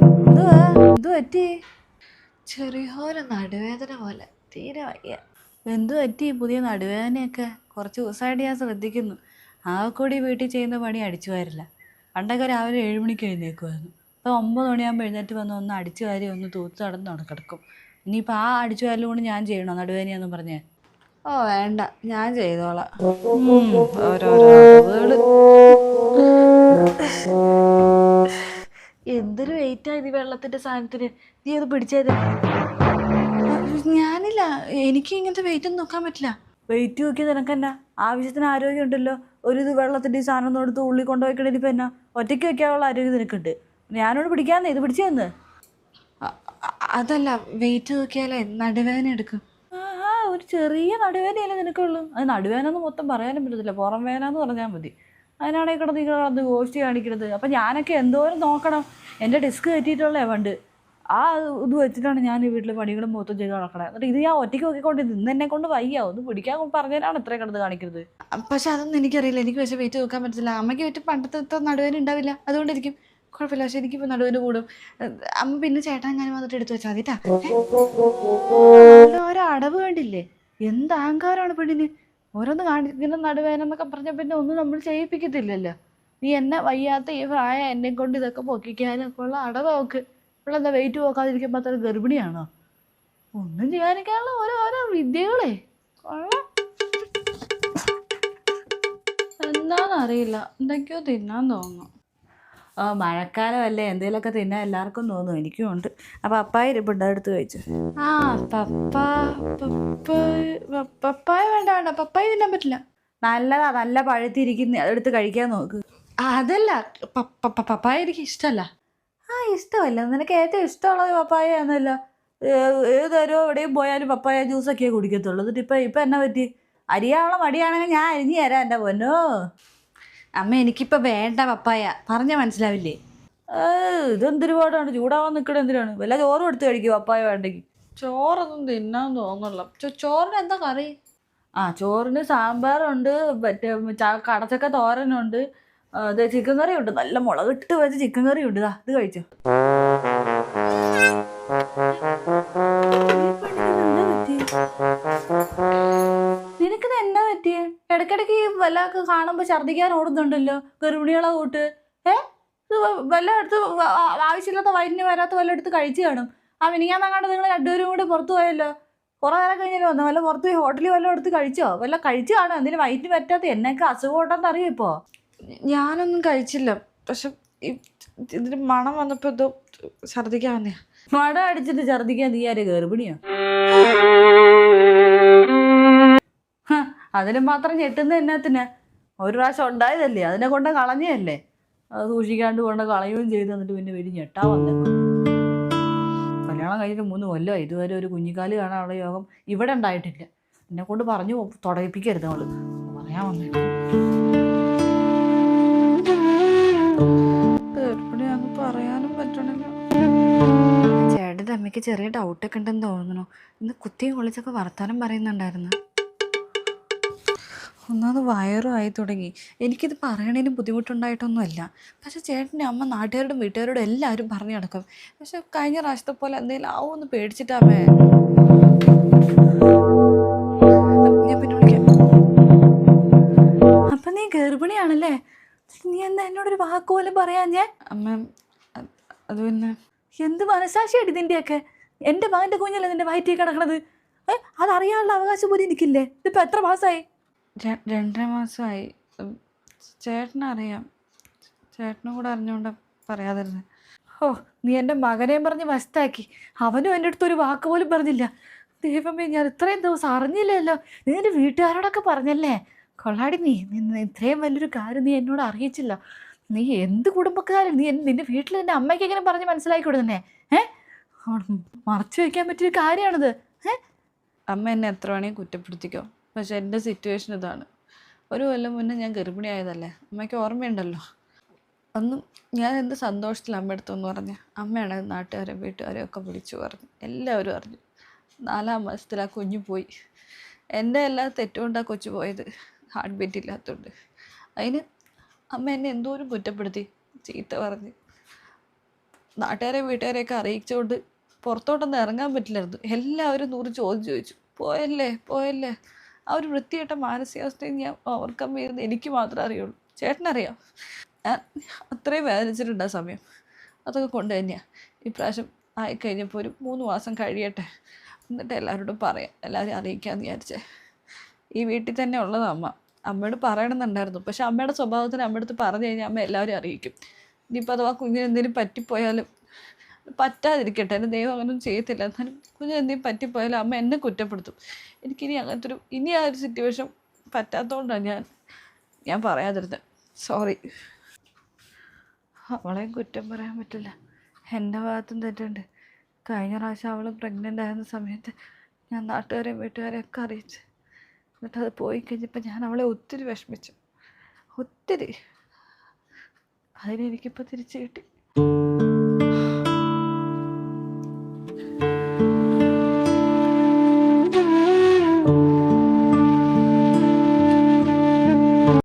എന്തുവാ എന്തു പറ്റി? ചെറിയൊരു നടുവേദന പോലെ, തീരെ വയ്യ. എന്തു പറ്റി പുതിയ നടുവേദനയൊക്കെ? കുറച്ച് ദിവസമായിട്ട് ഞാൻ ശ്രദ്ധിക്കുന്നു. ആകെക്കൂടി വീട്ടിൽ ചെയ്യുന്ന പണി അടിച്ചു വാരില്ല. പണ്ടൊക്കെ രാവിലെ 7 മണിക്ക് എഴുന്നേക്കുമായിരുന്നു. ഇപ്പോൾ 9 മണിയാകുമ്പോൾ എഴുന്നേറ്റ് വന്ന് ഒന്ന് അടിച്ചു വാരി ഒന്ന് തൂത്ത് നടന്ന് കിടക്കും. ഇനിയിപ്പോൾ ആ അടിച്ചു വാരലും കൊണ്ട് ഞാൻ ചെയ്യണോ നടുവേദനയാന്ന് പറഞ്ഞേ? ഓ വേണ്ട, ഞാൻ ചെയ്തോളാം. ഓരോരോ അടവുകള്. എന്തൊരു വെയിറ്റാ ഇത് വെള്ളത്തിന്റെ സാധനത്തിന്. നീ അത് പിടിച്ചത്. ഞാനില്ല, എനിക്ക് ഇങ്ങനത്തെ വെയിറ്റ് ഒന്നും നോക്കാൻ പറ്റില്ല. വെയിറ്റ് നോക്കി നിനക്കെന്നാ? ആവശ്യത്തിന് ആരോഗ്യം ഉണ്ടല്ലോ. ഒരു ഇത് വെള്ളത്തിന്റെ ഈ സാധനം ഒന്നും എടുത്ത് ഉള്ളിൽ കൊണ്ടുപോയിക്കണേ. ഇപ്പം എന്നാ ഒറ്റയ്ക്ക് വെക്കാനുള്ള ആരോഗ്യം നിനക്കുണ്ട്. ഞാനോട് പിടിക്കാന്നേ, ഇത് പിടിച്ചു തന്ന്. അതല്ല, വെയിറ്റ് നോക്കിയാലേ നടുവേദന എടുക്കും. ആ ഒരു ചെറിയ നടുവേദനയല്ലേ നിനക്കുള്ളൂ. അത് നടുവേദന എന്ന് മൊത്തം പറയാനും പറ്റത്തില്ല, പുറം വേദന എന്ന് പറഞ്ഞാൽ മതി. അതിനാണെങ്കിൽ കിടന്ന് ഗോഷ്ടി കാണിക്കരുത്. അപ്പം ഞാനൊക്കെ എന്തോരം നോക്കണം. എൻ്റെ ഡിസ്ക് കയറ്റിയിട്ടുള്ളേ പണ്ട്. ആ ഇത് വെച്ചിട്ടാണ് ഞാൻ ഈ വീട്ടിൽ പണികളും മൊത്തം ചെയ്ത് നടക്കണേ. എന്നിട്ട് ഇത് ഞാൻ ഒറ്റയ്ക്ക് നോക്കിക്കൊണ്ട് ഇന്ന് എന്നെ കൊണ്ട് വയ്യ. ഒന്ന് പിടിക്കാൻ പറഞ്ഞതിനാണ് ഇത്രയും കിടന്ന് കാണിക്കുന്നത്. പക്ഷെ അതൊന്നും എനിക്കറിയില്ല. എനിക്ക് പക്ഷെ വെയിറ്റ് നോക്കാൻ പറ്റത്തില്ല. അമ്മയ്ക്ക് വെയിറ്റ് പണ്ടത്തെ നടുവേദന ഉണ്ടാവില്ല, അതുകൊണ്ടിരിക്കും. കുഴപ്പമില്ല. പക്ഷെ എനിക്കിപ്പോൾ നടുവേദന കൂടും. അമ്മ പിന്നെ ചേട്ടൻ ഞാൻ വന്നിട്ട് എടുത്തു വെച്ചാൽ മതിട്ടാ. ഓരോ അടവ് കണ്ടില്ലേ? എന്ത് അഹങ്കാരമാണ് പെണ്ണിന്. ഓരോന്ന് കാണിക്കുന്ന നടുവേദന എന്നൊക്കെ പറഞ്ഞാൽ പിന്നെ ഒന്നും നമ്മൾ ചെയ്യിപ്പിക്കത്തില്ലല്ലോ. നീ എന്നെ വയ്യാത്ത ഈ പ്രായം എന്നെ കൊണ്ട് ഇതൊക്കെ പൊക്കിക്കാനൊക്കെ ഉള്ള അടവ് നോക്ക്. ഇവളെന്താ വെയിറ്റ് നോക്കാതിരിക്കുമ്പോൾ അത്ര ഗർഭിണിയാണോ? ഒന്നും ചെയ്യാനിരിക്കാനുള്ള ഓരോ വിദ്യകളെ എന്താണെന്നറിയില്ല, എന്തൊക്കെയോ തിന്നാൻ തോന്നുന്നു. മഴക്കാലമല്ലേ, എന്തെങ്കിലുമൊക്കെ തിന്നാൻ എല്ലാവർക്കും തോന്നും. എനിക്കും ഉണ്ട്. അപ്പം അപ്പായ ഇരിപ്പുണ്ട്, എടുത്ത് കഴിച്ചു. ആ പപ്പായ വേണ്ട വേണ്ട, പപ്പായ തിന്നാൻ പറ്റില്ല. നല്ലതാ, നല്ല പഴുത്തിരിക്കുന്ന അതെടുത്ത് കഴിക്കാൻ നോക്ക്. അതല്ല, പപ്പായ എനിക്ക് ഇഷ്ടമല്ല. ഇഷ്ടമല്ല? നിനക്ക് ഏറ്റവും ഇഷ്ടമുള്ളത് പപ്പായ എന്നല്ല. ഏതൊരു എവിടെയും പോയാലും പപ്പായ ജ്യൂസൊക്കെയേ കുടിക്കത്തുള്ളൂ. എന്നിട്ട് ഇപ്പം എന്നാ പറ്റി? അരിയാണോ മടിയാണെങ്കിൽ ഞാൻ അരിഞ്ഞു തരാം എൻ്റെ പൊന്നോ. അമ്മ, എനിക്കിപ്പോൾ വേണ്ട പപ്പായ, പറഞ്ഞാൽ മനസ്സിലാവില്ലേ? ഇതെന്തൊരു പാടാണ്. ചൂടാവാൻ നിൽക്കണ എന്തിനാണ്? വല്ല ചോറും എടുത്ത് കഴിക്കും പപ്പായ വേണ്ടെങ്കിൽ. ചോറൊന്നും തിന്നാൻ തോന്നുന്നില്ല. ചോറിന് എന്താ കറി? ചോറിന് സാമ്പാറുണ്ട്, മറ്റേ കടച്ചക്ക തോരനുണ്ട്, ചിക്കൻ കറി ഉണ്ട്. നല്ല മുളകിട്ട് വെച്ച ചിക്കൻ കറി ഉണ്ട്. ഇത് കഴിച്ചോ. നിനക്കിത് എന്നാ പറ്റിയേ? ഇടയ്ക്കിടയ്ക്ക് വല്ല കാണുമ്പോൾ ഛർദ്ദിക്കാൻ ഓടുന്നുണ്ടല്ലോ, ഗർഭിണികളെ കൂട്ട്. ഇത് വല്ല എടുത്ത് ആവശ്യമില്ലാത്ത വയറ്റിന് വരാത്ത വല്ല എടുത്ത് കഴിച്ചു കാണും. മിനിങ്ങാന്നങ്ങാണ്ട് നിങ്ങൾ രണ്ടുപേരും കൂടെ പുറത്തു പോയല്ലോ. കുറേ നേരം കഴിഞ്ഞാലും വന്നോ? വല്ല പുറത്ത് പോയി ഹോട്ടലിൽ വല്ലതും എടുത്ത് കഴിച്ചോ? വല്ല കഴിച്ചു കാണും. എന്തെങ്കിലും വയറ്റിന് പറ്റാത്ത എന്നൊക്കെ അസുഖം ഉണ്ടെന്ന് അറിയോ ഇപ്പോൾ? ഞാനൊന്നും കഴിച്ചില്ല. പക്ഷെ ഇതിന് മണം വന്നപ്പോൾ എന്തോ ഛർദ്ദിക്കാൻ വന്നെയാ. മട അടിച്ചിട്ട് ഛർദ്ദിക്കാൻ നീ ആര്, ഗർഭിണിയോ? അതിന് മാത്രം ഞെട്ടുന്ന എന്നാത്തിന്? ഒരു പ്രാവശ്യം ഉണ്ടായതല്ലേ, അതിനെ കൊണ്ട് കളഞ്ഞതല്ലേ. അത് സൂക്ഷിക്കാണ്ട് കൊണ്ട് കളയുകയും ചെയ്ത് എന്നിട്ട് പിന്നെ വലിയ ഞെട്ടാ വന്നേ. കല്യാണം കഴിഞ്ഞിട്ട് 3 കൊല്ലമായി. ഇതുവരെ ഒരു കുഞ്ഞിക്കാല് കാണാനുള്ള യോഗം ഇവിടെ ഉണ്ടായിട്ടില്ല. എന്നെ കൊണ്ട് പറഞ്ഞു തുടങ്ങിപ്പിക്കരുത് അവള്. പറയാൻ വന്നിട്ട് ഗർഭിണിയാന്ന് പറയാനും പറ്റണില്ല. ചേട്ടൻ്റെ അമ്മയ്ക്ക് ചെറിയ ഡൗട്ടൊക്കെ ഉണ്ടെന്ന് തോന്നുന്നു. ഇന്ന് കുത്തിയും കുളിച്ചൊക്കെ വർത്താനം പറയുന്നുണ്ടായിരുന്നു. ഒന്നാമത് വയറും ആയി തുടങ്ങി. എനിക്കിത് പറയണതിന് ബുദ്ധിമുട്ടുണ്ടായിട്ടൊന്നുമല്ല. പക്ഷെ ചേട്ടൻ്റെ അമ്മ നാട്ടുകാരോടും വീട്ടുകാരോടും എല്ലാവരും പറഞ്ഞു നടക്കും. പക്ഷെ കഴിഞ്ഞ പ്രാവശ്യത്തെ പോലെ എന്തെങ്കിലും ആവുമെന്ന് പേടിച്ചിട്ടാമേ. ഞാൻ പിന്നെ വിളിക്കാം. അപ്പം നീ ഗർഭിണിയാണല്ലേ? നീ എന്താ എന്നോടൊരു വാക്ക് പോലും പറയാഞ്ഞേ? അമ്മ, അത് പിന്നെ എന്ത് മനസാക്ഷിയായിട്ട് ഇതിൻ്റെയൊക്കെ? എൻ്റെ മകൻ്റെ കുഞ്ഞല്ലേ നിൻ്റെ വയറ്റിൽ കിടക്കണത്. അതറിയാനുള്ള അവകാശം പോലും എനിക്കില്ലേ? ഇതിപ്പോൾ എത്ര മാസമായി? 2.5 മാസമായി. ചേട്ടനറിയാം. ചേട്ടനും കൂടെ അറിഞ്ഞുകൊണ്ട് പറയാതിരുന്നത്. നീ എൻ്റെ മകനെയും പറഞ്ഞ് വശത്താക്കി. അവനും എൻ്റെ അടുത്ത് ഒരു വാക്ക് പോലും പറഞ്ഞില്ല. ദൈവമേ, ഞാൻ ഇത്രയും ദിവസം അറിഞ്ഞില്ലല്ലോ. നീ എൻ്റെ വീട്ടുകാരോടൊക്കെ പറഞ്ഞല്ലേ? കൊള്ളാടി നീ. ഇത്രയും വലിയൊരു കാര്യം നീ എന്നോട് അറിയിച്ചില്ല. നീ എന്ത് കുടുംബക്കാരൻ? നീ നിൻ്റെ വീട്ടിൽ എൻ്റെ അമ്മയ്ക്ക് എങ്ങനെ പറഞ്ഞ് മനസ്സിലാക്കിക്കൂടെ തന്നെ? മറച്ചു വയ്ക്കാൻ പറ്റിയൊരു കാര്യമാണിത്. അമ്മ എന്നെ എത്ര വേണമെങ്കിൽ കുറ്റപ്പെടുത്തിക്കോ. പക്ഷെ എൻ്റെ സിറ്റുവേഷൻ ഇതാണ്. 1 കൊല്ലം മുന്നേ ഞാൻ ഗർഭിണിയായതല്ലേ, അമ്മയ്ക്ക് ഓർമ്മയുണ്ടല്ലോ. ഒന്നും ഞാൻ എന്ത് സന്തോഷത്തിൽ അമ്മ എടുത്തെന്ന് പറഞ്ഞ അമ്മയാണ് നാട്ടുകാരെയും വീട്ടുകാരെയും ഒക്കെ വിളിച്ചു പറഞ്ഞു. എല്ലാവരും അറിഞ്ഞു. 4-ാം മാസത്തിൽ ആ കുഞ്ഞ് പോയി. എൻ്റെ എല്ലാ തെറ്റുകൊണ്ടാണ് കൊച്ചു പോയത്, ഹാർട്ട് ബീറ്റ് ഇല്ലാത്തതുകൊണ്ട്. അതിന് അമ്മ എന്നെ എന്തോരം കുറ്റപ്പെടുത്തി, ചീത്ത പറഞ്ഞ്. നാട്ടുകാരെ വീട്ടുകാരെയൊക്കെ അറിയിച്ചുകൊണ്ട് പുറത്തോട്ടൊന്നും ഇറങ്ങാൻ പറ്റില്ലായിരുന്നു. എല്ലാവരും 100 ചോദ്യം ചോദിച്ചു. പോയല്ലേ പോയല്ലേ. ആ ഒരു വൃത്തികെട്ട മാനസികാവസ്ഥയും ഞാൻ ഓവർകം ചെയ്യുന്നത് എനിക്ക് മാത്രമേ അറിയുള്ളൂ. ചേട്ടനറിയാം. ഞാൻ അത്രയും വേദനിച്ചിട്ടുണ്ട് ആ സമയം. അതൊക്കെ കൊണ്ട് തന്നെയാണ് ഇപ്രാവശ്യം ആയിക്കഴിഞ്ഞപ്പോൾ ഒരു 3 മാസം കഴിയട്ടെ, എന്നിട്ട് എല്ലാവരോടും പറയാം, എല്ലാവരും അറിയിക്കാമെന്ന് വിചാരിച്ചേ. ഈ വീട്ടിൽ തന്നെ ഉള്ളതാണ് അമ്മ. അമ്മയോട് പറയണമെന്നുണ്ടായിരുന്നു. പക്ഷെ അമ്മയുടെ സ്വഭാവത്തിന് അമ്മയുടെ അടുത്ത് പറഞ്ഞു കഴിഞ്ഞാൽ അമ്മ എല്ലാവരും അറിയിക്കും. ഇനിയിപ്പോൾ അഥവാ കുഞ്ഞിന് എന്തെങ്കിലും പറ്റിപ്പോയാലും പറ്റാതിരിക്കട്ടെ, എൻ്റെ ദൈവം അങ്ങനെയൊന്നും ചെയ്യത്തില്ല, എന്നാലും കുഞ്ഞിന് എന്തെങ്കിലും പറ്റിപ്പോയാലും അമ്മ എന്നെ കുറ്റപ്പെടുത്തും. എനിക്കിനി അങ്ങനത്തെ ഇനി ആ ഒരു സിറ്റുവേഷൻ പറ്റാത്തതുകൊണ്ടാണ് ഞാൻ പറയാതിരുന്നത്. സോറി. അവളെയും കുറ്റം പറയാൻ പറ്റില്ല, എൻ്റെ ഭാഗത്തും തെറ്റുണ്ട്. കഴിഞ്ഞ പ്രാവശ്യം അവൾ പ്രഗ്നൻ്റ് ആയിരുന്ന സമയത്ത് ഞാൻ നാട്ടുകാരെയും വീട്ടുകാരെയൊക്കെ അറിയിച്ചു. എന്നിട്ടത് പോയി കഴിഞ്ഞപ്പോൾ ഞാൻ അവളെ ഒത്തിരി വിഷമിച്ചു, ഒത്തിരി. അതിനെനിക്കിപ്പോൾ തിരിച്ചു കിട്ടി.